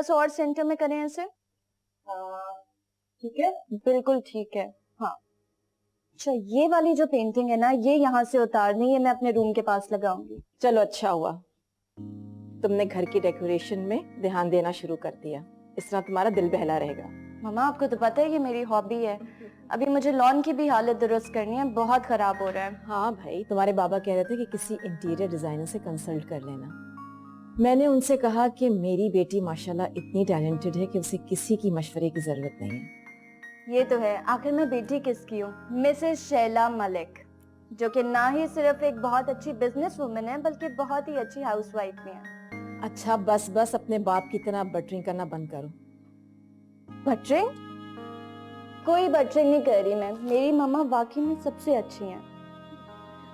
सा और सेंटर में करें इसे। ठीक है, बिल्कुल ठीक है। हाँ अच्छा, ये वाली जो पेंटिंग है ना, ये यहाँ से उतारनी है, मैं अपने रूम के पास लगाऊंगी। चलो अच्छा हुआ तुमने घर की डेकोरेशन में ध्यान देना शुरू कर दिया, इस तरह तुम्हारा दिल बहला रहेगा। मामा आपको तो पता है ये मेरी हॉबी है। अभी मुझे लॉन की भी हालत दुरुस्त करनी है, बहुत खराब हो रहा है। हाँ भाई, तुम्हारे बाबा कह रहे थे कि किसी इंटीरियर डिजाइनर से कंसल्ट कर लेना। मैंने उनसे कहा कि मेरी बेटी माशाल्लाह इतनी टैलेंटेड है कि उसे किसी की मशवरे की जरूरत नहीं है। ये तो है, आखिर मैं बेटी किसकी हूँ? मिसेस शैला मलिक, जो कि ना ही सिर्फ एक बहुत अच्छी बिजनेस वुमन है बल्कि बहुत ही अच्छी हाउसवाइफ भी है। अच्छा बस बस, अपने बाप की तरह बटरिंग करना बंद करो। बटरिंग? कोई बटरिंग नहीं कर रही मैं, मेरी मम्मा वाकई में सबसे अच्छी हैं।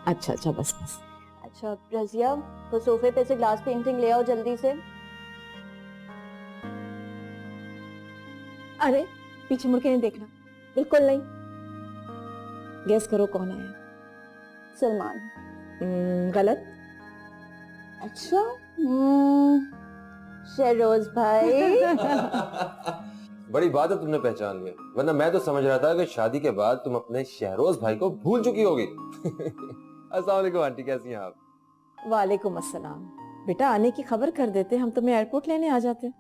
अच्छा अच्छा बस बस। अच्छा रजिया, वो सोफे पे से ग्लास पेंटिंग ले आओ जल्दी से। अरे पीछे मुड़ के नहीं देखना, बिल्कुल नहीं। गेस करो कौन है? सलमान। गलत। अच्छा शहरोज भाई। बड़ी बात है तुमने पहचान लिया, वरना मैं तो समझ रहा था कि शादी के बाद तुम अपने शहरोज भाई को भूल चुकी होगी। अस्सलाम वालेकुम आंटी, कैसी हैं आप? वालेकुम अस्सलाम। बेटा आने की खबर कर देते, हम तुम्हें एयरपोर्ट लेने आ जाते।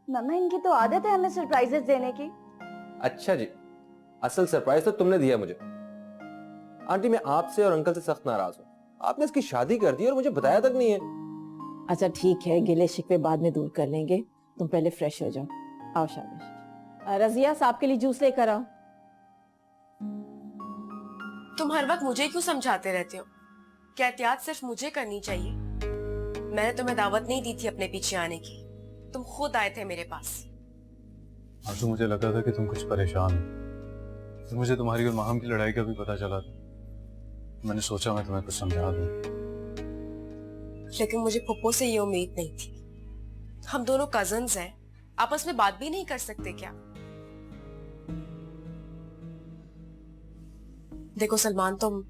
मम्मा इनकी तो आदत है हमें सरप्राइजेस देने की। अच्छा जी, असल सरप्राइज तो तुमने दिया मुझे। आंटी मैं आपसे और अंकल से सख्त नाराज हूँ, आपने इसकी शादी कर दी और मुझे बताया तक नहीं है। अच्छा ठीक है, गिले शिकवे बाद में दूर कर लेंगे, तुम पहले फ्रेश हो जाओ। आओ शाबाश। रजिया साहब के लिए जूस लेकर आओ। तुम हर वक्त मुझे क्यों समझाते रहते हो? क्या एहतियात सिर्फ मुझे करनी चाहिए? मैंने तुम्हें दावत नहीं दी थी अपने पीछे आने की, तुम खुद आए थे मेरे पास। आंसू, मुझे लगा था कि तुम कुछ परेशान हो, तो मुझे तुम्हारी और माहम की लड़ाई का भी पता चला था। मैंने सोचा मैं तुम्हें कुछ समझा दूं। लेकिन मुझे पप्पो से ये उम्मीद नहीं थी। हम दोनों कजन्स हैं, आपस में बात भी नहीं कर सकते क्या? देखो सलमान, तुम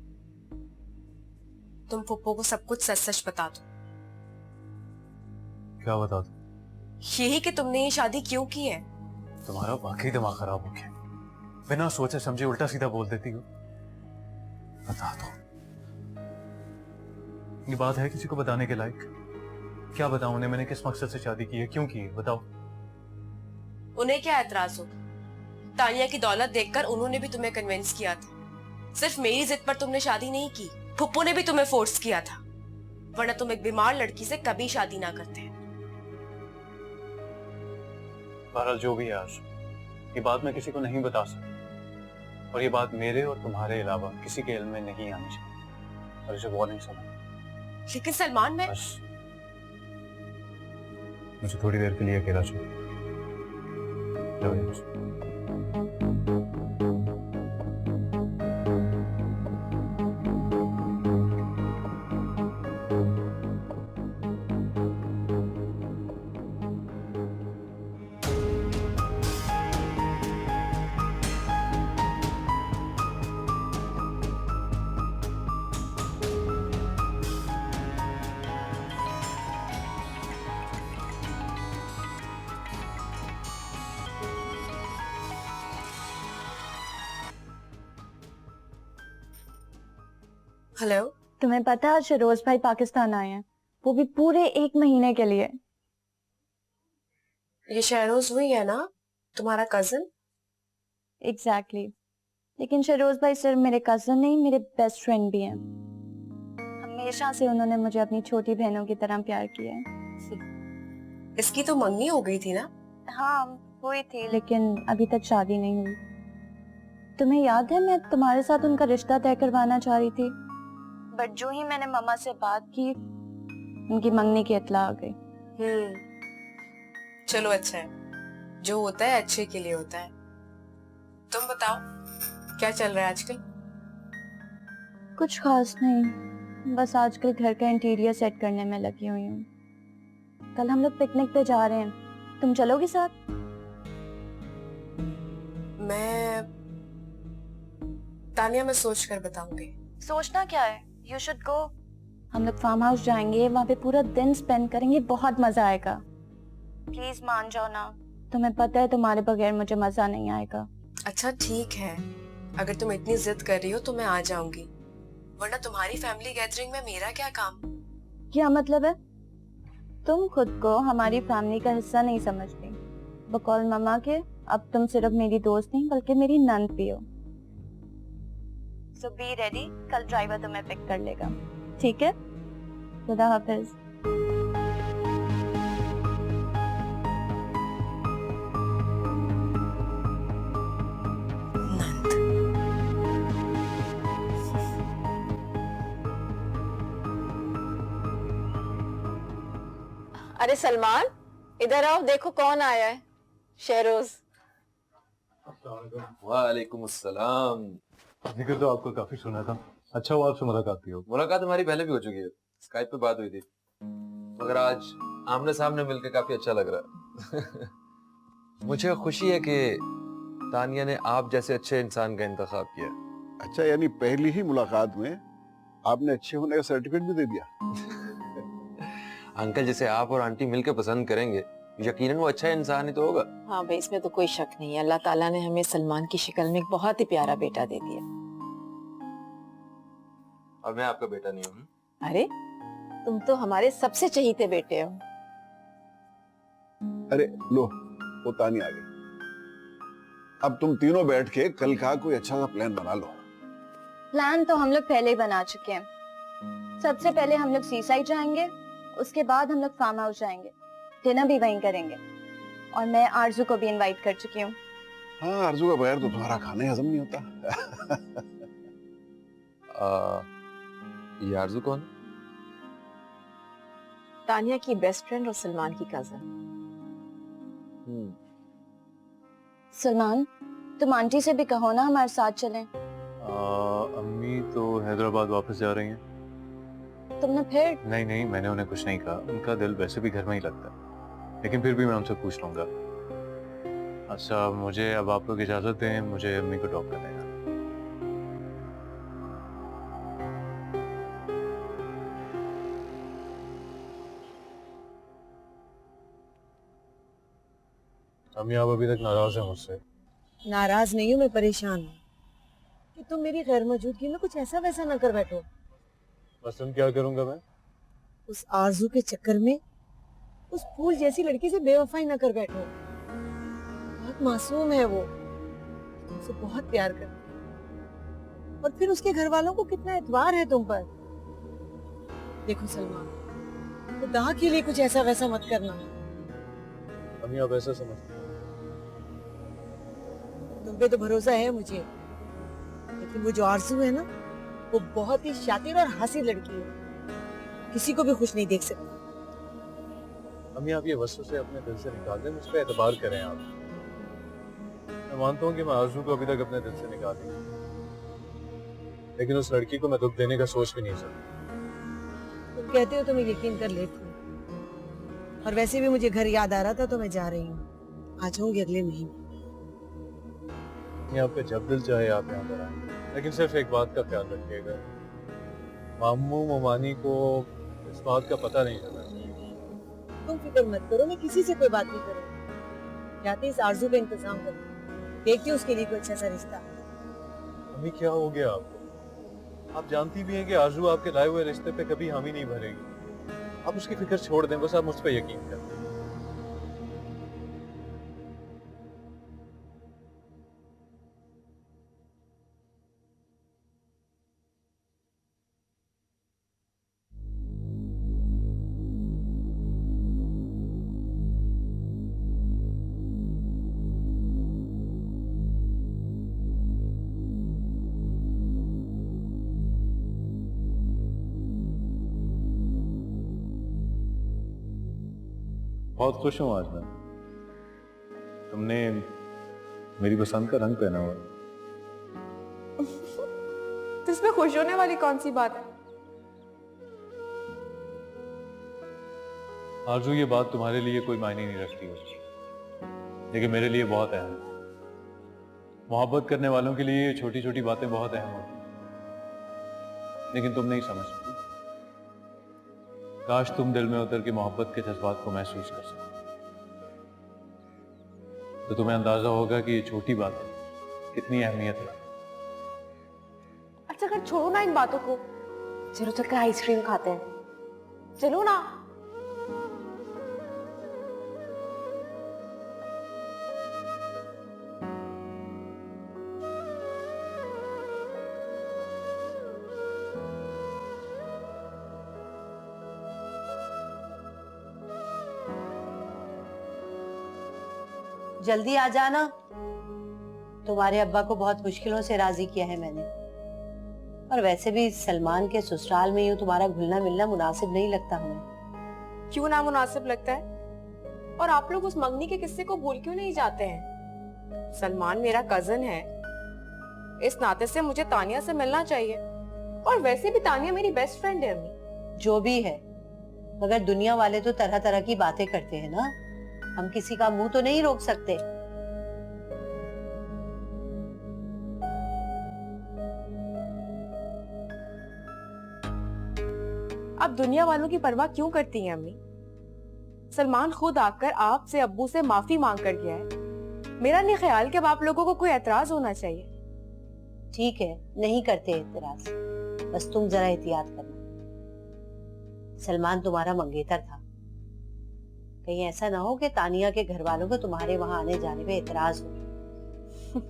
पप्पो को सब कुछ सच सच बता दो। क्या बता दूं? यही कि तुमने ये शादी क्यों की है। तुम्हारा वाकई दिमाग खराब हो गया, बिना सोचे समझे उल्टा सीधा बोल देती हो। बता दो, ये बात है किसी को बताने के लायक? क्या बताऊं उन्हें मैंने किस मकसद से शादी की है, क्यों की है, बताओ। उन्हें क्या एतराज हो? तानिया की दौलत देखकर उन्होंने भी तुम्हें कन्विंस किया था। सिर्फ मेरी जिद पर तुमने शादी नहीं की, फुप्पो ने भी तुम्हें फोर्स किया था, वरना तुम एक बीमार लड़की से कभी शादी ना करते। बहरहाल जो भी है आशु, ये बात मैं किसी को नहीं बता सकता, और ये बात मेरे और तुम्हारे अलावा किसी के इल्म में नहीं आनी चाहिए, और इसे वार्निंग समझ। लेकिन सलमान, मैं बस मुझे थोड़ी देर के लिए अकेला छोड़। जाओ यहाँ से। हेलो। तुम्हें पता है आज शहरोज भाई पाकिस्तान आए हैं, वो भी पूरे 1 महीने के लिए। ये शहरोज हुई है ना, तुम्हारा कजन? एग्जैक्टली लेकिन शहरोज भाई सिर्फ मेरे कजन नहीं, मेरे बेस्ट फ्रेंड भी हैं। हमेशा से उन्होंने मुझे अपनी छोटी बहनों की तरह प्यार किया है। इसकी तो मंगनी हो गई थी ना? हाँ हुई थी, लेकिन अभी तक शादी नहीं हुई। तुम्हें याद है मैं तुम्हारे साथ उनका रिश्ता तय करवाना चाह रही थी, बट जो ही मैंने मम्मा से बात की, उनकी मंगनी की इत्तला आ गई। चलो अच्छा है, जो होता है अच्छे के लिए होता है। तुम बताओ क्या चल रहा है आजकल? कुछ खास नहीं, बस आजकल घर का इंटीरियर सेट करने में लगी हुई हूँ। कल हम लोग पिकनिक पे जा रहे हैं, तुम चलोगी साथ? मैं तानिया, मैं सोच कर बताऊंगी। सोचना क्या है, यू शुड गो। हम लोग फार्म हाउस जाएंगे, वहाँ पे पूरा दिन स्पेंड करेंगे, बहुत मजा आएगा। प्लीज मान जाओ ना, तुम्हें पता है तुम्हारे बगैर मुझे मजा नहीं आएगा। अच्छा ठीक है, अगर तुम इतनी जिद कर रही हो तो मैं आ जाऊंगी, वरना तुम्हारी फैमिली गैदरिंग में मेरा क्या काम। क्या मतलब है? तुम खुद को हमारी फैमिली का हिस्सा नहीं समझती। बकौल मम्मा के अब तुम सिर्फ मेरी दोस्त नहीं बल्कि मेरी नंद भी हो। सो बी रेडी, कल ड्राइवर तुम्हें पिक कर लेगा, ठीक है? खुदा हाफिज। नंद। अरे सलमान, इधर आओ, देखो कौन आया है। शहरोज। वालेकुम अस्सलाम। जिक्र तो आपको काफी सुना था, अच्छा हुआ आपसे मुलाकात की हो। मुलाकात हमारी पहले भी हो चुकी है, स्काइप पे बात हुई थी, मगर आज आमने सामने मिलकर काफी अच्छा लग रहा है। मुझे खुशी है कि तानिया ने आप जैसे अच्छे इंसान का इंतखाब किया। अच्छा, यानी पहली ही मुलाकात में आपने अच्छे होने का सर्टिफिकेट भी दे दिया? अंकल जिसे आप और आंटी मिलकर पसंद करेंगे, यकीनन वो अच्छा इंसान ही तो होगा। हाँ भाई, इसमें तो कोई शक नहीं है। अल्लाह ताला ने हमें सलमान की शक्ल में एक बहुत ही प्यारा बेटा दे दिया। और मैं आपका बेटा नहीं हूँ। अरे तुम तो हमारे सबसे चहीते बेटे हो। अरे लो, वो तानी आ गई। अब तुम तीनों बैठ के कल का कोई अच्छा सा प्लान बना लो। प्लान तो हम लोग पहले ही बना चुके हैं। सबसे पहले हम लोग सी साइड जाएंगे, उसके बाद हम लोग फार्म हाउस जाएंगे, डिनर भी वहीं करेंगे। और मैं आरजू को भी इनवाइट कर चुकी हूँ। हाँ, आरजू का बगैर तो तुम्हारा खाना ही हजम नहीं होता। ये आरजू कौन? तानिया की बेस्ट फ्रेंड और सलमान की कजन। सलमान, तुम आंटी से भी कहो ना हमारे साथ चलें। अम्मी तो हैदराबाद वापस जा रही हैं। तुमने फिर? नहीं नहीं, मैंने उन्हें कुछ नहीं कहा, उनका दिल वैसे भी घर में ही लगता है, लेकिन फिर भी मैं उनसे पूछ लूंगा। अच्छा, मुझे अब आप लोग इजाजत दें, मुझे अम्मी को ड्रॉप करने जाना। अम्मी आप अभी तक नाराज हैं मुझसे? नाराज नहीं हूँ, मैं परेशान हूँ कि तुम मेरी गैर मौजूदगी में कुछ ऐसा वैसा ना कर बैठो। मसलन क्या करूंगा मैं? उस आरजू के चक्कर में उस फूल जैसी लड़की से बेवफाई ना कर बैठो। बहुत मासूम है वो, तुमसे बहुत प्यार करती है, और फिर उसके घर वालों को कितना एतबार है तुम पर। देखो सलमान, खुदा के लिए कुछ ऐसा वैसा मत करना। अम्मी आप ऐसा समझते हैं? तुम पे तो भरोसा है मुझे, लेकिन वो जो आरजू है ना, वो बहुत ही शातिर और हासिल लड़की है, किसी को भी खुश नहीं देख सकती। अम्मी आप ये वसवसे अपने दिल से निकाल दें, मुझ पर एतबार करें आप। मैं मानता हूँ कि मैं आरज़ू को अभी तक अपने दिल से निकाल दिया, लेकिन उस लड़की को मैं दुख देने का सोच भी नहीं सकता। तुम कहते हो तो मैं यकीन कर लेती हूँ, और वैसे भी मुझे घर याद आ रहा था तो मैं जा रही हूँ। आ जाऊंगी अगले महीने। आपका जब दिल चाहे आप यहाँ पर आए, लेकिन सिर्फ एक बात का ख्याल रखिएगा, मामू मोमानी को इस बात का पता नहीं चलना चाहिए। तुम फिक्र मत करो, मैं किसी से कोई बात नहीं करूँगी। जाते इस आरजू का इंतजाम करूँ, देखती हूँ उसके लिए कोई अच्छा सा रिश्ता। अम्मी क्या हो गया आपको? आप जानती भी हैं कि आरजू आपके लाए हुए रिश्ते पे कभी हामी नहीं भरेगी। आप उसकी फिक्र छोड़ दें, बस आप मुझ पर यकीन करें। बहुत खुश हूँ आज मैं, तुमने मेरी पसंद का रंग पहना हुआ है। तो इसमें खुश होने वाली कौन सी बात है? आरजू ये बात तुम्हारे लिए कोई मायने नहीं रखती होगी, लेकिन मेरे लिए बहुत अहम है। मोहब्बत करने वालों के लिए छोटी छोटी बातें बहुत अहम होती हैं, लेकिन तुम नहीं समझती। काश तुम दिल में उतर के मोहब्बत के जज्बात को महसूस कर सको। तो तुम्हें अंदाजा होगा कि ये छोटी बात है, कितनी अहमियत है। अच्छा कर छोड़ो ना इन बातों को, चलो चलकर आइसक्रीम खाते हैं, चलो ना। जल्दी आ जाना, तुम्हारे अब्बा को बहुत मुश्किलों से राजी किया है मैंने। और वैसे भी सलमान के ससुराल में यूं तुम्हारा घुलना मिलना मुनासिब नहीं लगता हमें। क्यों ना मुनासिब लगता है? और आप लोग उस मंगनी के किस्से को भूल क्यों नहीं जाते हैं? सलमान मेरा कजन है, इस नाते से मुझे तानिया से मिलना चाहिए। और वैसे भी तानिया मेरी बेस्ट फ्रेंड है अम्मी। जो भी है, मगर दुनिया वाले तो तरह तरह की बातें करते हैं ना, हम किसी का मुंह तो नहीं रोक सकते। आप दुनिया वालों की परवाह क्यों करती हैं अम्मी? सलमान खुद आकर आपसे अब्बू से माफी मांग कर गया है। मेरा नहीं ख्याल कि अब आप लोगों को कोई एतराज होना चाहिए। ठीक है, नहीं करते एतराज, बस तुम जरा एहतियात करना। सलमान तुम्हारा मंगेतर था, कहीं ऐसा ना हो कि तानिया के घर वालों को तुम्हारे वहां आने जाने पे एतराज हो।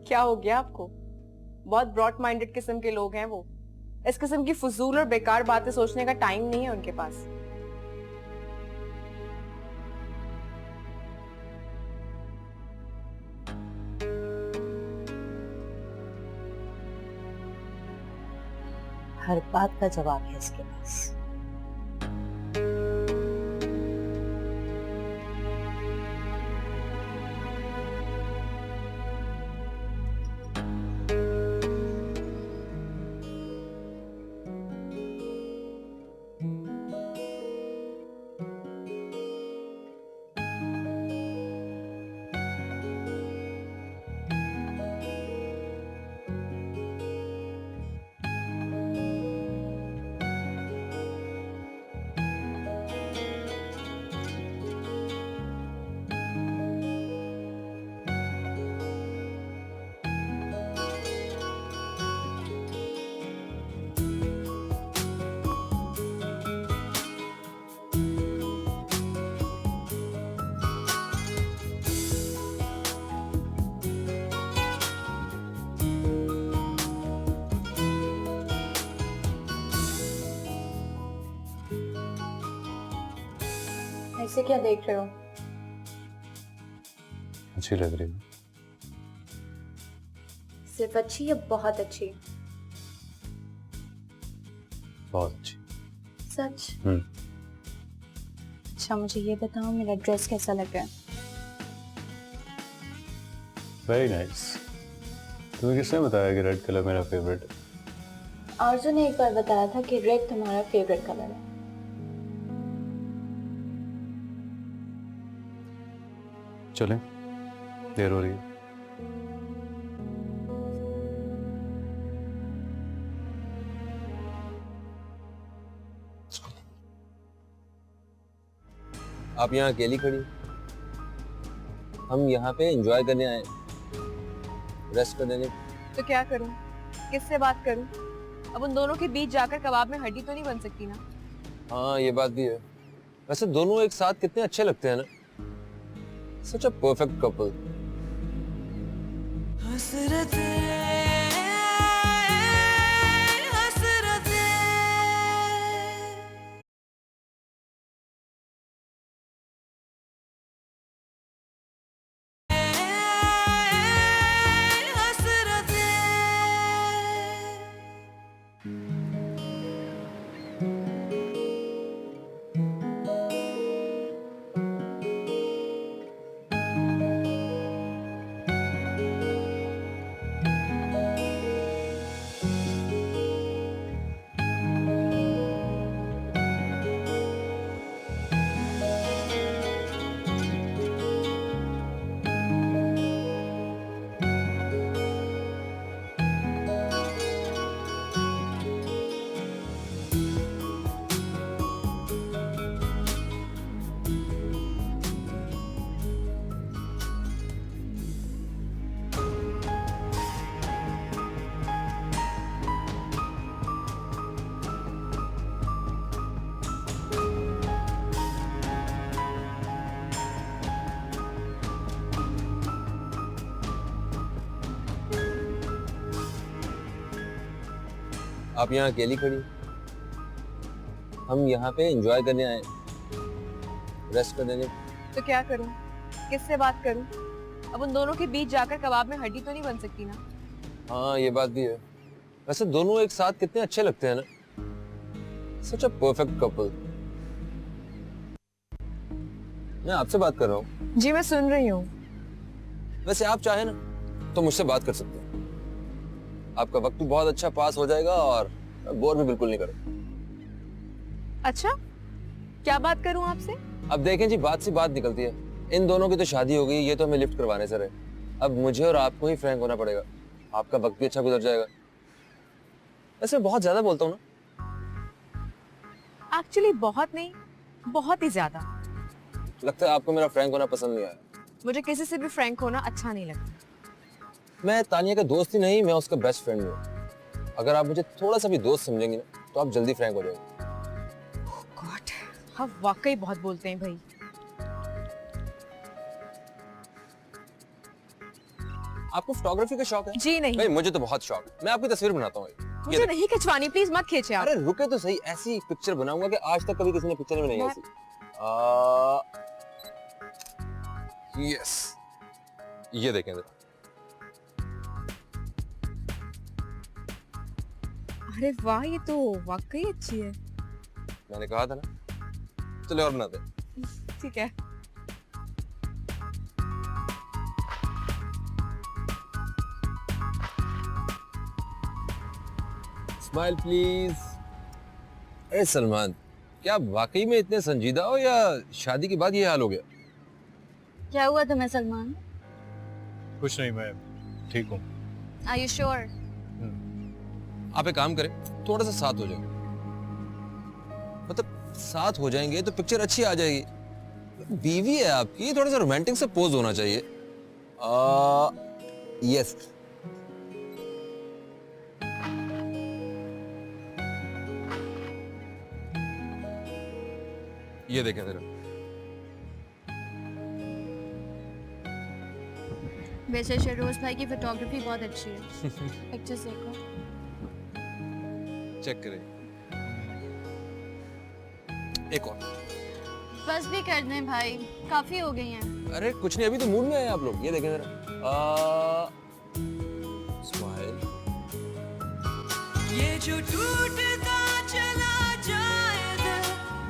क्या हो गया आपको? बहुत ब्रॉड माइंडेड किस्म के लोग हैं वो। इस किस्म की फजूल और बेकार बातें सोचने का टाइम नहीं है उनके पास। हर बात का जवाब है इसके पास। ऐसे क्या देख रहे हो? अच्छी लग रही है। सिर्फ अच्छी या बहुत अच्छी? बहुत अच्छी। सच? हम्म। अच्छा मुझे ये बताओ, मेरा ड्रेस कैसा लग रहा है? Very nice. तुम्हें किसने बताया कि रेड कलर मेरा फेवरेट है? आरजू ने एक बार बताया था कि रेड तुम्हारा फेवरेट कलर है। चलें, देर हो रही है। आप यहाँ अकेली खड़ी हो? हम यहाँ पे एंजॉय करने आए, रेस्ट करने नहीं। तो क्या करूं? किससे बात करूं? अब उन दोनों के बीच जाकर कबाब में हड्डी तो नहीं बन सकती ना। हाँ ये बात भी है। वैसे दोनों एक साथ कितने अच्छे लगते हैं ना, सच अ परफेक्ट कपल। आप यहाँ अकेली खड़ी, हम यहाँ पे एंजॉय करने आए, रेस्ट करने नहीं। तो क्या करूं, किससे बात करूं? अब उन दोनों के बीच जाकर कबाब में हड्डी तो नहीं बन सकती ना। हाँ ये बात भी है। वैसे दोनों एक साथ कितने अच्छे लगते हैं ना, सच अ परफेक्ट कपल। मैं आपसे बात कर रहा हूँ। जी मैं सुन रही हूँ। वैसे आप चाहे ना तो मुझसे बात कर सकते हैं, आपका वक्त भी बहुत अच्छा पास हो जाएगा और बोर भी बिल्कुल नहीं करूँगा। अच्छा, क्या बात करूं आपसे? अब देखें जी, बात सी बात निकलती है। इन दोनों की तो शादी हो गई, ये तो हमें लिफ्ट करवाने से रहे। अब मुझे और आपको ही फ्रैंक होना पड़ेगा, आपका वक्त भी अच्छा गुजर जाएगा। वैसे मैं बहुत ज्यादा बोलता हूँ ना। एक्चुअली बहुत नहीं, बहुत ही ज्यादा। लगता है आपको मेरा फ्रैंक होना पसंद नहीं आया। मुझे किसी से भी फ्रैंक होना अच्छा नहीं लगता। मैं तानिया का दोस्त ही नहीं, मैं उसका बेस्ट फ्रेंड हूँ। अगर आप मुझे थोड़ा सा भी दोस्त समझेंगे ना तो आप जल्दी फ्रैंक हो जाएंगे। गॉड, आप वाकई बहुत बोलते हैं भाई। आपको फोटोग्राफी का शौक है? जी नहीं। भाई मुझे तो बहुत शौक है, मैं आपकी तस्वीर बनाता हूँ। मुझे नहीं खिंचवानी, प्लीज मत खींचे आप। अरे रुके तो सही, ऐसी पिक्चर बनाऊंगा कि आज तक कभी किसी ने पिक्चर में नहीं ऐसी। यस, ये देखें जरा। अरे वाह, ये तो वाकई अच्छी है। मैंने कहा था ना, चलो और बनाते हैं। ठीक है। Smile please. अरे सलमान, क्या आप वाकई में इतने संजीदा हो या शादी के बाद ये हाल हो गया? क्या हुआ तुम्हें सलमान? कुछ नहीं, मैं ठीक हूँ। Are you sure? आप एक काम करें, थोड़ा सा साथ हो जाए, मतलब साथ हो जाएंगे तो पिक्चर अच्छी आ जाएगी। बीवी है आपकी, थोड़ा सा रोमांटिक से पोज होना चाहिए। यस। ये देखें जरा। वैसे शहरोज भाई की फोटोग्राफी बहुत अच्छी है। पिक्चर्स देखो। चेक करें। एक और। बस भी कर दें भाई, काफी हो गई हैं। अरे कुछ नहीं, अभी तो मूड में आए आप लोग। ये देखें जरा। स्माइल। ये जो टूटता चला जाएगा,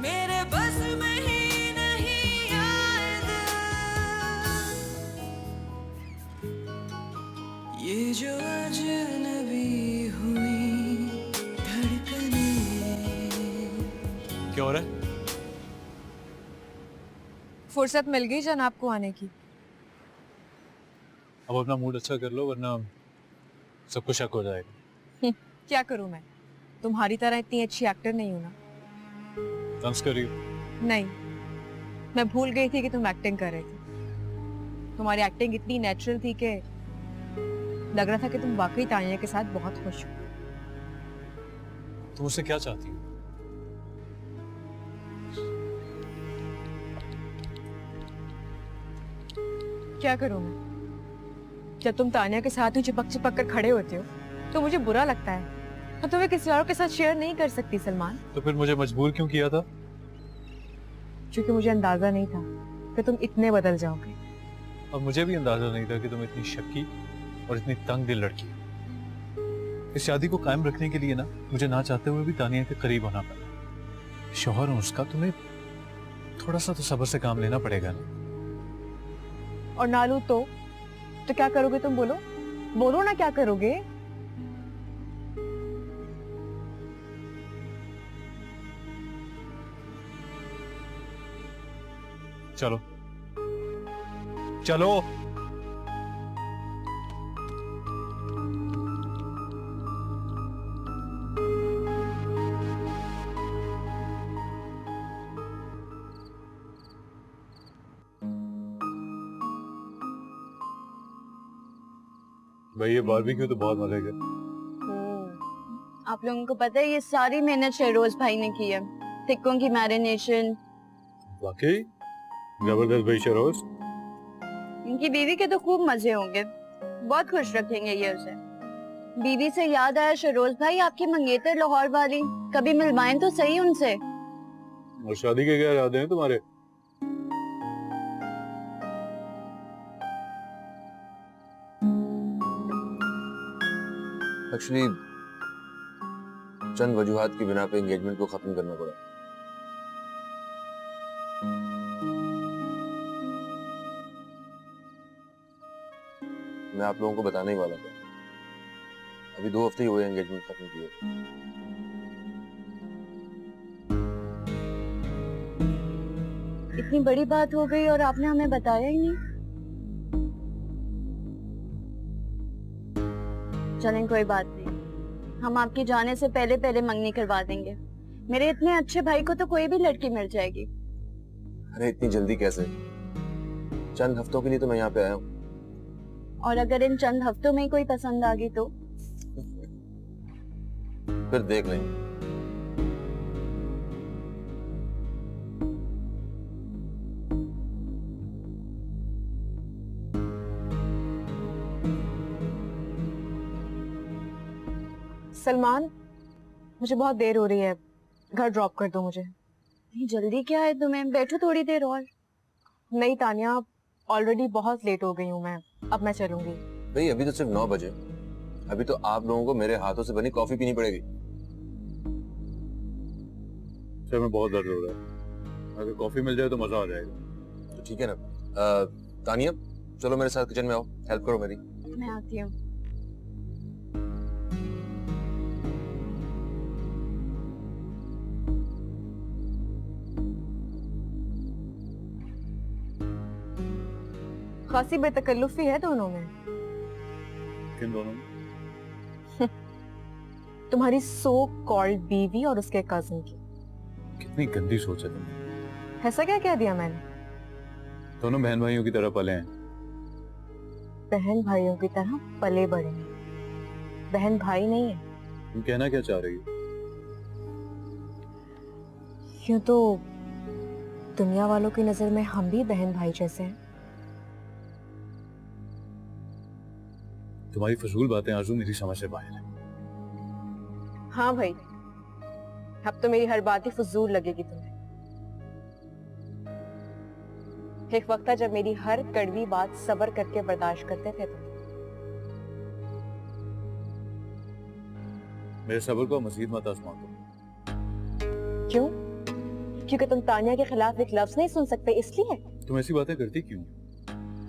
मेरे बस में ही नहीं आएगा। ये जो अजनबी हुई धड़कने। क्या हो रहा है? फुर्सत मिल गई जनाब को आने की। अब अपना मूड अच्छा कर लो वरना सबको शक हो जाएगा। क्या करूं मैं, तुम्हारी तरह इतनी अच्छी एक्टर नहीं हूं ना। डांस कर रही हो? नहीं, मैं भूल गई थी कि तुम एक्टिंग कर रहे थे। तुम्हारी एक्टिंग इतनी नेचुरल थी कि लग रहा था कि तुम वाकई तानिया के साथ बहुत खुश हो। तुम मुझसे क्या चाहती हो? क्या करूं मैं? जब तुम तानिया के साथ ही चिपक चिपक कर खड़े होते हो तो मुझे बुरा लगता है, और तुम्हें किसी और के साथ शेयर नहीं कर सकती सलमान। तो फिर मुझे मजबूर क्यों किया था? क्योंकि मुझे अंदाजा नहीं था कि तुम इतने बदल जाओगे। और मुझे भी अंदाजा नहीं था कि तुम इतनी शक्की और इतनी तंग दिल लड़की हो। इस शादी को कायम रखने के लिए ना मुझे ना चाहते हुए भी तानिया के करीब होना पड़ा। शौहर हूं उसका, तुम्हें थोड़ा सा तो सब्र से काम लेना पड़ेगा ना। और नालू तो क्या करोगे तुम? बोलो बोलो ना, क्या करोगे? चलो चलो। भाई ये बारबेक्यू तो बहुत मजे का। आप लोगों को पता है ये सारी मेहनत शहरोज भाई ने की है। टिक्कों की मैरिनेशन। वाकई जबरदस्त भाई शहरोज। इनकी बीवी के तो खूब मजे होंगे, बहुत खुश रखेंगे ये उसे। बीवी से याद आया शरोज भाई, आपकी मंगेतर लाहौर वाली, कभी मिलवाएं तो सही उनसे। और शादी के क्या इरादे हैं तुम्हारे? एक्चुअली चंद वजूहात की बिना पे एंगेजमेंट को खत्म करना पड़ा। मैं आप लोगों को बताने ही वाला था, अभी 2 हफ्ते ही हुए एंगेजमेंट खत्म किए। इतनी बड़ी बात हो गई और आपने हमें बताया ही नहीं। चलें कोई बात नहीं, हम आपके जाने से पहले पहले मंगनी करवा देंगे। मेरे इतने अच्छे भाई को तो कोई भी लड़की मिल जाएगी। अरे इतनी जल्दी कैसे? चंद हफ्तों के लिए तो मैं यहाँ पे आया हूँ। और अगर इन चंद हफ्तों में ही कोई पसंद आ गई तो? फिर देख लेंगे। सलमान, मुझे बहुत देर हो रही है, घर ड्रॉप कर दो मुझे। नहीं, जल्दी क्या है तुम्हें? बैठो थोड़ी देर और। नहीं तानिया, ऑलरेडी बहुत लेट हो गई हूँ मैं, अब मैं चलूंगी। भाई अभी तो सिर्फ 9 बजे, अभी तो आप लोगों को मेरे हाथों से बनी कॉफी पीनी पड़ेगी। सर में बहुत दर्द हो रहा है, अगर कॉफी मिल जाए तो मजा आ जाएगा। तो ठीक है ना। तानिया चलो मेरे साथ किचन में आओ, हेल्प करो मेरी। मैं आती हूँ। खासी बेतकल्लुफी है दोनों में। किन दोनों? तुम्हारी सो कॉल्ड बीवी और उसके कजिन की। कितनी गंदी सोच है तुमने। ऐसा क्या कह दिया मैंने? दोनों बहन भाइयों की तरह पले हैं। बहन भाइयों की तरह पले बड़े हैं, बहन भाई नहीं है। तुम कहना क्या चाह रही हो? यूं तो दुनिया वालों की नजर में हम भी बहन भाई जैसे हैं। तुम्हारी फजूल बातें आरज़ू मेरी समझ से बाहर है। हाँ भाई, अब तो मेरी हर बात ही फजूल लगेगी तुम्हें। एक वक्त था जब मेरी हर कड़वी बात सब्र करके बर्दाश्त करते थे तुम। मेरे सब्र को मजीद मत आजमा दो। क्यों? क्योंकि तुम तानिया के खिलाफ एक लफ्ज नहीं सुन सकते इसलिए? तुम ऐसी बातें करती क्यों?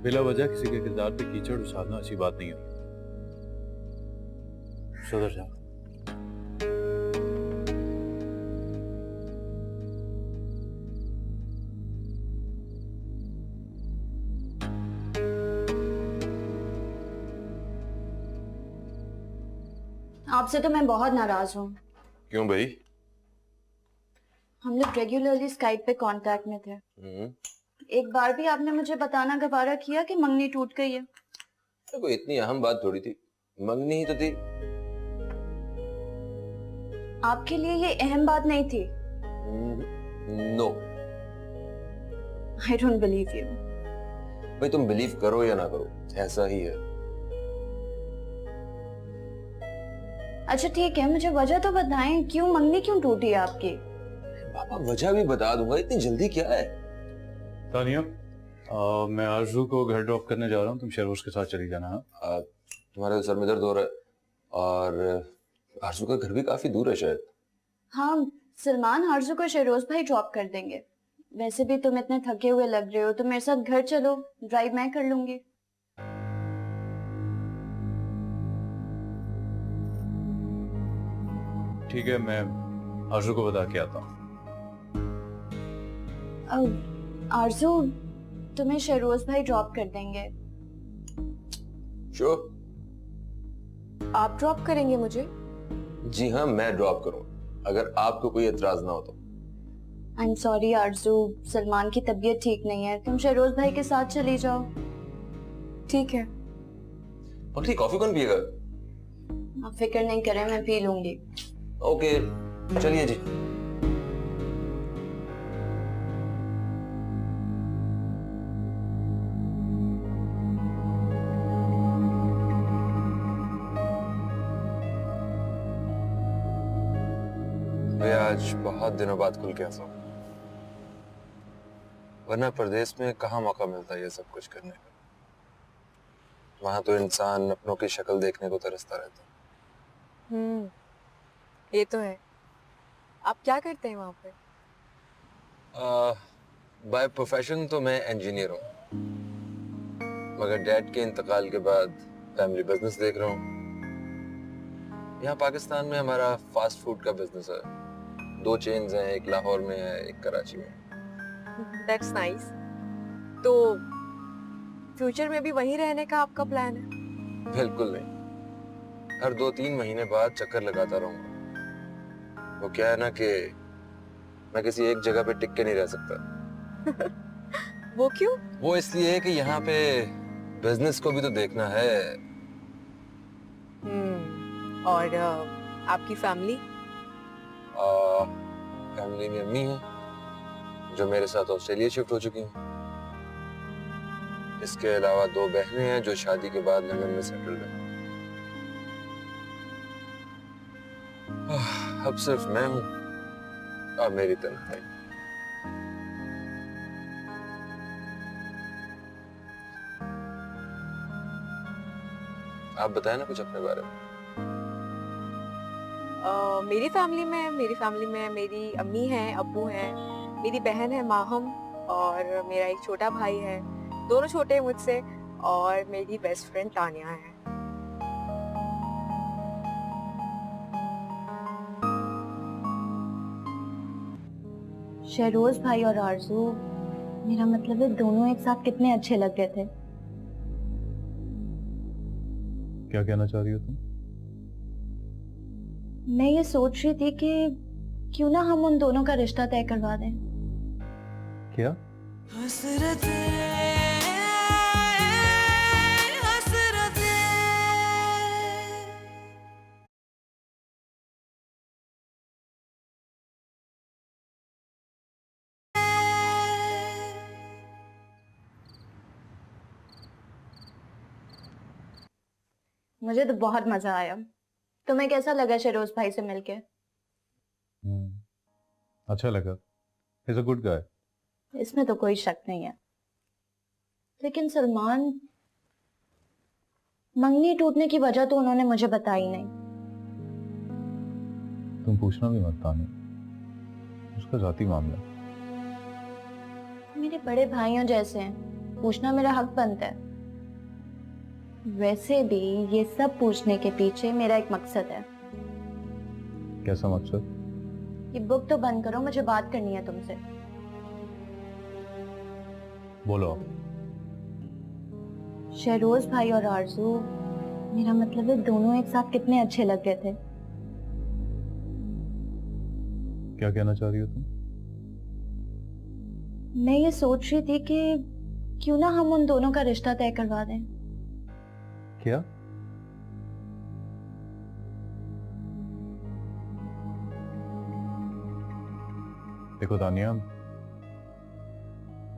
बिला वजह किसी के किरदार पे कीचड़ उछालना अच्छी बात नहीं है। सुधर जाओ। आपसे तो मैं बहुत नाराज हूँ। क्यों भाई? हम लोग रेगुलरली स्काइप पे कांटेक्ट में थे। एक बार भी आपने मुझे बताना गवारा किया कि मंगनी टूट गई है? तो कोई इतनी अहम बात थोड़ी थी, मंगनी ही तो थी। आपके लिए ये अहम बात नहीं थी? No. I don't believe you. भाई तुम बिलीव करो या ना करो, ऐसा ही है। अच्छा ठीक है, मुझे वजह तो बताएं, क्यों मंगनी क्यों टूटी है आपकी? पापा वजह भी बता दूंगा, इतनी जल्दी क्या है? तानिया, मैं आरज़ू को घर ड्रॉप करने जा रहा हूँ, तुम शहरोज के साथ चली जाना। तुम्हारे सर में दर्द हो रहा है और आरज़ू का घर भी काफी दूर है शायद। हाँ सलमान, आरज़ू को शहरोज भाई ड्रॉप कर देंगे। वैसे भी तुम इतने थके हुए लग रहे हो, तो मेरे साथ घर चलो, ड्राइव मैं कर लूंगी। ठीक है, मैं आरज़ू को बता के आता हूँ। आरज़ू, तुम्हें शहरोज भाई ड्रॉप कर देंगे। श्योर? आप ड्रॉप करेंगे मुझे? जी हाँ, मैं ड्रॉप करूँ अगर आपको कोई एतराज ना हो तो। आई एम सॉरी आरज़ू, सलमान की तबीयत ठीक नहीं है, तुम शहरोज भाई के साथ चली जाओ। ठीक है। और कॉफी कौन पिएगा? आप फिक्र नहीं करें, मैं पी लूंगी। ओके, चलिए जी। भैया आज बहुत दिनों बाद खुल के हंसा, वरना प्रदेश में कहाँ मौका मिलता है ये सब कुछ करने का। वहां तो इंसान अपनों की शक्ल देखने को तरसता रहता। ये तो है। आप क्या करते हैं वहाँ पे? बाय प्रोफेशन तो मैं इंजीनियर हूँ, मगर डैड के इंतकाल के बाद फैमिली बिजनेस देख रहा हूँ। यहाँ पाकिस्तान में हमारा फास्ट फूड का बिजनेस है। 2 चेन्स हैं, एक लाहौर में है, एक कराची में। That's nice. तो फ्यूचर में भी वहीं रहने का आपका प्लान है? बिल्कुल नहीं, हर 2-3 महीने बाद चक्कर लगाता रहूंगा। वो क्या है ना कि मैं किसी एक जगह पे टिक के नहीं रह सकता। वो क्यों? वो इसलिए कि यहाँ पे बिजनेस को भी तो देखना है। और आपकी फैमिली? फैमिली में अम्मी है जो मेरे साथ ऑस्ट्रेलिया शिफ्ट हो चुकी हैं। इसके अलावा 2 बहनें हैं जो शादी के बाद लंदन में सेटल्ड हैं। अब सिर्फ मैं हूँ और मेरी तन्हाई। आप बताएं ना कुछ अपने बारे में। मेरी फैमिली में मेरी अम्मी हैं, अब्बू हैं, मेरी बहन है माहम, और मेरा एक छोटा भाई है, दोनों छोटे हैं मुझसे, और मेरी बेस्ट फ्रेंड तानिया है। शहरोज भाई और आरजू, मेरा मतलब है दोनों एक साथ कितने अच्छे लग रहे थे। क्या कहना चाह रही हो तुम? मैं ये सोच रही थी कि क्यों ना हम उन दोनों का रिश्ता तय करवा दें। क्या? हसरतें हसरतें मुझे तो बहुत मजा आया। तुम्हें कैसा लगा शहरोज भाई से मिलके? अच्छा लगा। Is a good guy. इसमें तो कोई शक नहीं है, लेकिन सलमान, मंगनी टूटने की वजह तो उन्होंने मुझे बताई नहीं। तुम पूछना भी मत तानी, उसका जाती मामला। मेरे बड़े भाइयों जैसे हैं, पूछना मेरा हक बनता है। वैसे भी ये सब पूछने के पीछे मेरा एक मकसद है। कैसा मकसद? ये बुक तो बंद करो, मुझे बात करनी है तुमसे। बोलो। शहरोज भाई और आरजू, मेरा मतलब है दोनों एक साथ कितने अच्छे लग रहे थे। क्या कहना चाह रही हो तुम? मैं ये सोच रही थी कि क्यों ना हम उन दोनों का रिश्ता तय करवा दें। क्या? देखो तानिया,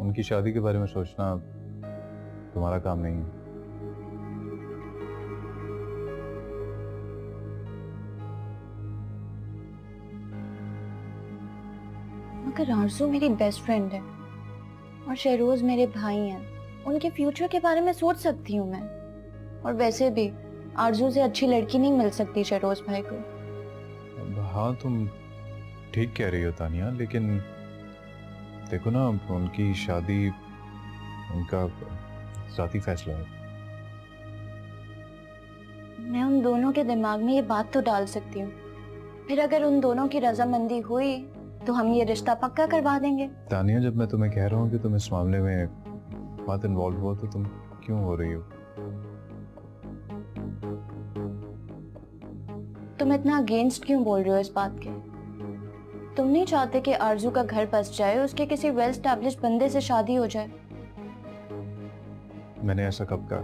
उनकी शादी के बारे में सोचना तुम्हारा काम नहीं है। मगर आरजू मेरी बेस्ट फ्रेंड है और शहरोज मेरे भाई हैं। उनके फ्यूचर के बारे में सोच सकती हूँ मैं। और वैसे भी आरजू से अच्छी लड़की नहीं मिल सकती शहरोज भाई को। हाँ, तुम ठीक कह रही हो तानिया, लेकिन देखो ना, उनकी शादी उनका ज़ाती फैसला है। मैं उन दोनों के दिमाग में ये बात तो डाल सकती हूँ, फिर अगर उन दोनों की रजामंदी हुई तो हम ये रिश्ता पक्का करवा देंगे। तानिया, जब मैं तुम्हें कह रहा हूँ कि तुम इस मामले में बात इन्वॉल्व हो, तो तुम क्यों हो रही हो? तुम इतना अगेंस्ट क्यों बोल रहे हो इस बात के? तुम नहीं चाहते कि आरजू का घर बस जाए, उसके किसी वेल एस्टैब्लिश्ड बंदे से शादी हो जाए? मैंने ऐसा कब कहा?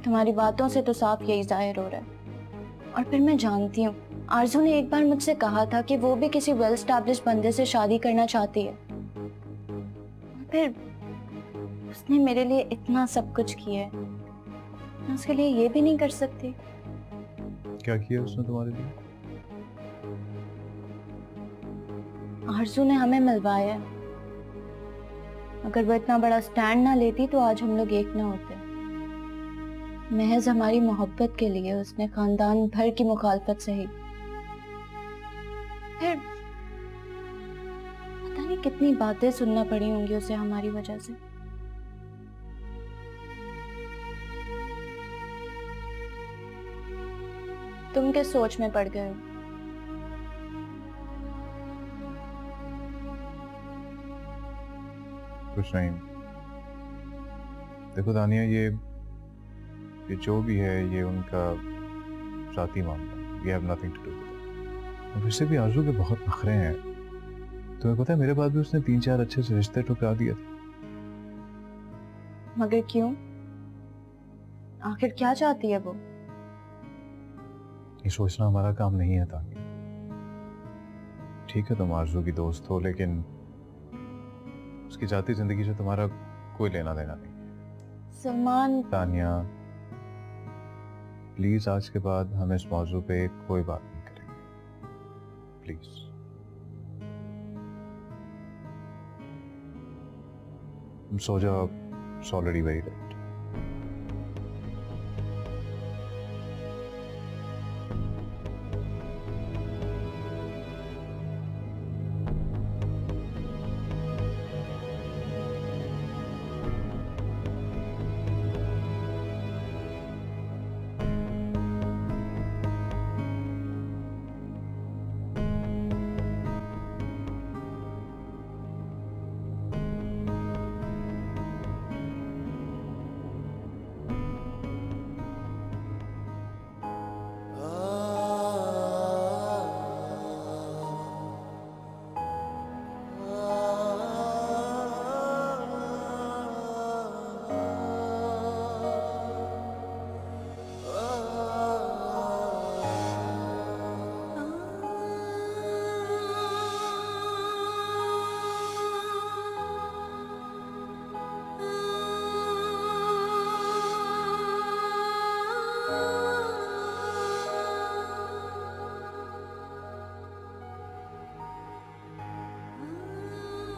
तुम्हारी बातों से तो साफ यही जाहिर हो रहा है। और फिर मैं जानती हूँ, आरजू ने एक बार मुझसे कहा था कि वो भी किसी वेल एस्टैब्लिश्ड बंदे से शादी करना चाहती है। फिर उसने मेरे लिए इतना सब कुछ किया है, मैं उसके लिए ये भी नहीं कर सकती। क्या किया उसने तुम्हारे लिए? आरजू ने हमें मिलवाया। अगर वो इतना बड़ा स्टैंड ना लेती तो आज हम लोग एक ना होते। महज हमारी मोहब्बत के लिए उसने खानदान भर की मुखालफत सही। फिर पता नहीं कितनी बातें सुनना पड़ी होंगी उसे हमारी वजह से। तुम किस सोच में पड़ गए हो? कुछ नहीं। देखो तानिया, ये जो भी है ये उनका जाती मामला है। We have nothing to do with it। और वैसे भी आरजू के बहुत नखरे हैं। तुम्हें पता है मेरे बाद भी उसने 3-4 अच्छे से रिश्ते ठुकरा दिए थे। मगर क्यों? आखिर क्या चाहती है वो? ये सोचना हमारा काम नहीं है तानिया। ठीक है तुम आरजू की दोस्त हो, लेकिन उसकी जाती जिंदगी से तुम्हारा कोई लेना देना नहीं है। सलमान, तानिया प्लीज आज के बाद हम इस मौजू पे कोई बात नहीं करेंगे, प्लीज। तुम सो जाओ, इट्स ऑलरेडी वेरी लेट।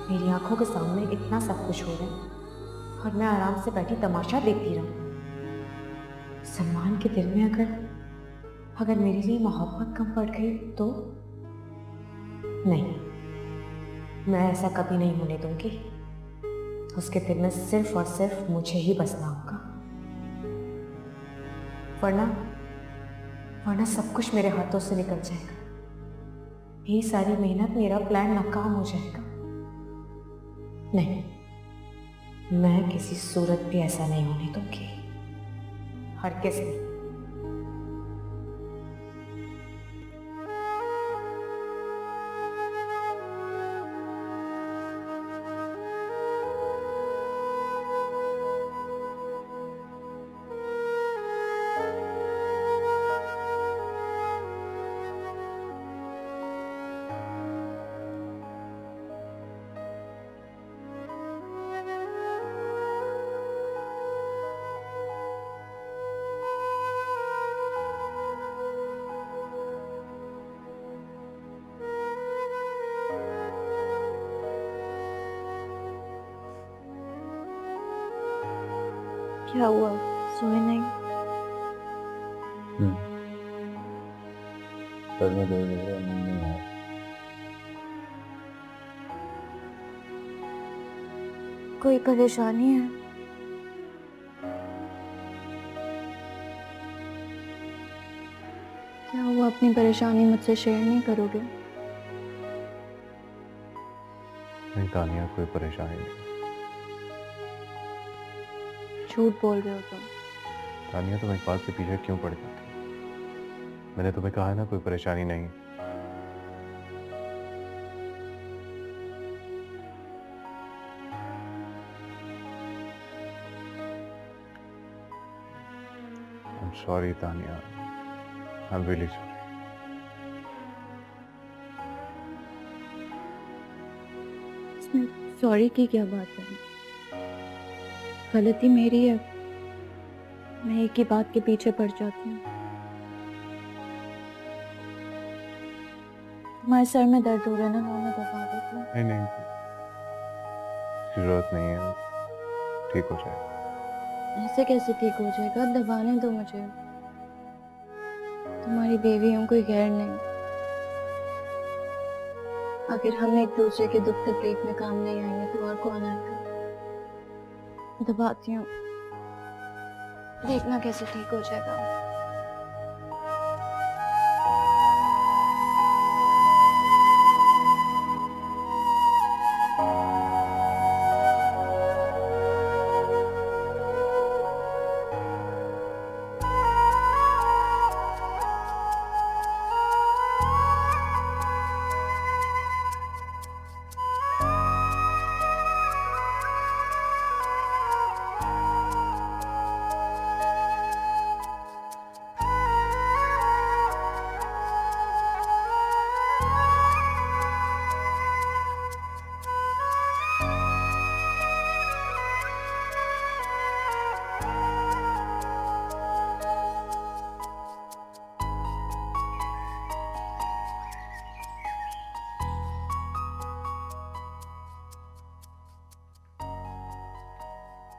मेरी आंखों के सामने इतना सब कुछ हो रहा है और मैं आराम से बैठी तमाशा देखती रहूं। सलमान के दिल में अगर मेरे लिए मोहब्बत कम पड़ गई तो नहीं, मैं ऐसा कभी नहीं होने दूंगी। उसके दिल में सिर्फ और सिर्फ मुझे ही बसना होगा, वरना सब कुछ मेरे हाथों से निकल जाएगा। ये सारी मेहनत, मेरा प्लान नाकाम हो जाएगा। नहीं, मैं किसी सूरत भी ऐसा नहीं होने दूंगी, हरगिज़ नहीं। क्या हुआ? सोए नहीं? कोई परेशानी है? क्या हुआ? अपनी परेशानी मुझसे शेयर नहीं करोगे? नहीं तानिया, कोई परेशानी नहीं। झूठ बोल रहे हो तुम। तानिया, तुम एक बात के पीछे क्यों पड़ जाती? मैंने तुम्हें कहा है ना, कोई परेशानी नहीं। I'm sorry Tania, I'm really sorry। इसमें सॉरी की क्या बात है? गलती मेरी है, मैं एक ही बात के पीछे पड़ जाती हूँ। तुम्हारे सर में दर्द हो रहा है ना, मैं दबा देती हूँ। नहीं नहीं, जरूरत नहीं है, ठीक हो जाएगा। ऐसे कैसे ठीक हो जाएगा? दबाने दो मुझे। तुम्हारी बेबी हूँ, कोई गैर नहीं। अगर हम एक दूसरे के दुख तकलीफ में काम नहीं आएंगे तो और कौन आएगा? दबाती हूँ, देखना कैसे ठीक हो जाएगा।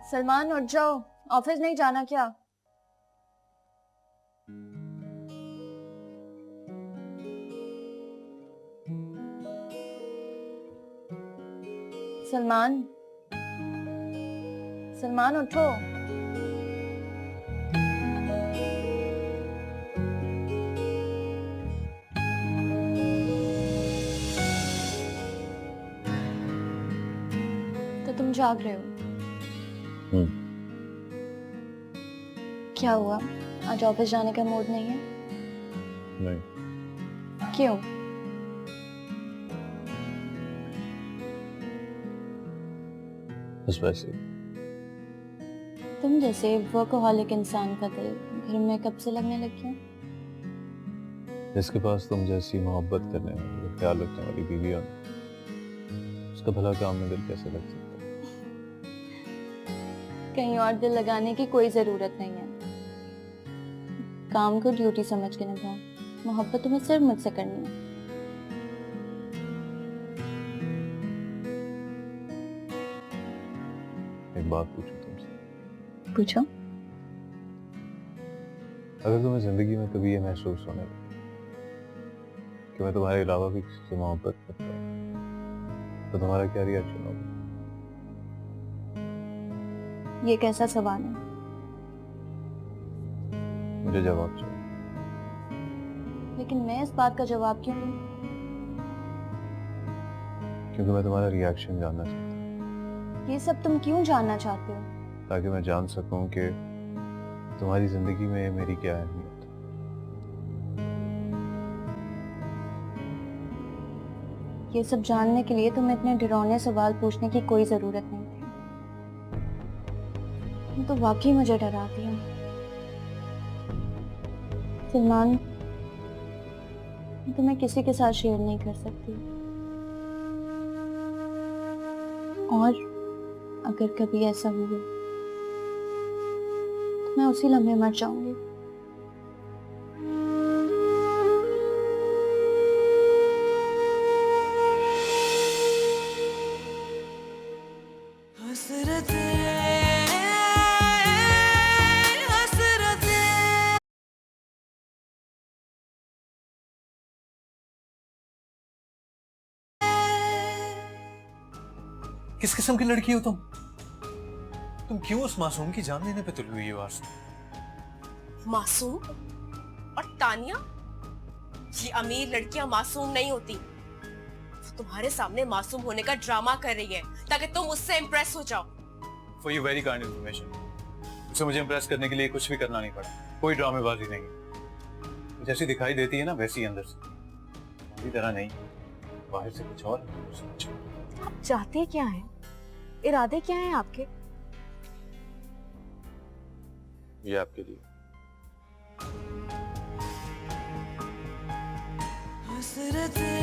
सलमान उठ जाओ, ऑफिस नहीं जाना क्या? सलमान, सलमान उठो। तो तुम जाग रहे हो? क्या हुआ, आज ऑफिस जाने का मूड नहीं है? नहीं। क्यों? बस वैसे। तुम जैसे वर्कहॉलिक इंसान का दिल घर में कब से लगने लग गया? जिसके पास तुम जैसी मोहब्बत करने वाली, ख्याल रखने वाली बीवी हो, उसका भला काम में दिल कैसे लग सकता है? कहीं और दिल लगाने की कोई जरूरत नहीं है। काम को ड्यूटी समझ के निभाओ, मोहब्बत तुम्हें सिर्फ मुझसे करनी है। एक बात पूछूं तुमसे? पूछो। अगर तुम्हें जिंदगी में कभी ये महसूस होने लगे कि मैं तुम्हारे अलावा भी किसी से मोहब्बत करता हूँ, तो तुम्हारा क्या रिएक्शन होगा? ये कैसा सवाल है? मुझे जवाब चाहिए। लेकिन मैं इस बात का जवाब क्यों दूं? क्योंकि मैं तुम्हारा रिएक्शन जानना चाहता हूँ। ये सब तुम क्यों जानना चाहते हो? ताकि मैं जान सकूं कि तुम्हारी जिंदगी में मेरी क्या अहमियत है। ये सब जानने के लिए तुम्हें इतने डरावने सवाल पूछने की कोई जरूरत नहीं थी। तुम तो वाकई मुझे डराती हो। सलमान, मैं तुम्हें किसी के साथ शेयर नहीं कर सकती, और अगर कभी ऐसा हुआ तो मैं उसी लम्हे मर जाऊंगी। किस किस्म की लड़की हो तुम? तुम क्यों उस मासूम की जान लेने पे तुली हुई हो आरज़ू? मासूम? और तानिया? ये अमीर लड़कियां मासूम नहीं होती। वो तुम्हारे सामने मासूम होने का ड्रामा कर रही है ताकि तुम उससे इम्प्रेस हो जाओ। For you very kind information. उसे मुझे इम्प्रेस करने के लिए कुछ भी करना नहीं पड़ा, कोई ड्रामेबाजी नहीं। जैसी दिखाई देती है ना वैसी अंदर से, पूरी तरह नहीं, बाहर से कुछ और है। आप चाहते क्या हैं? इरादे क्या हैं आपके? ये आपके लिए। हसरतें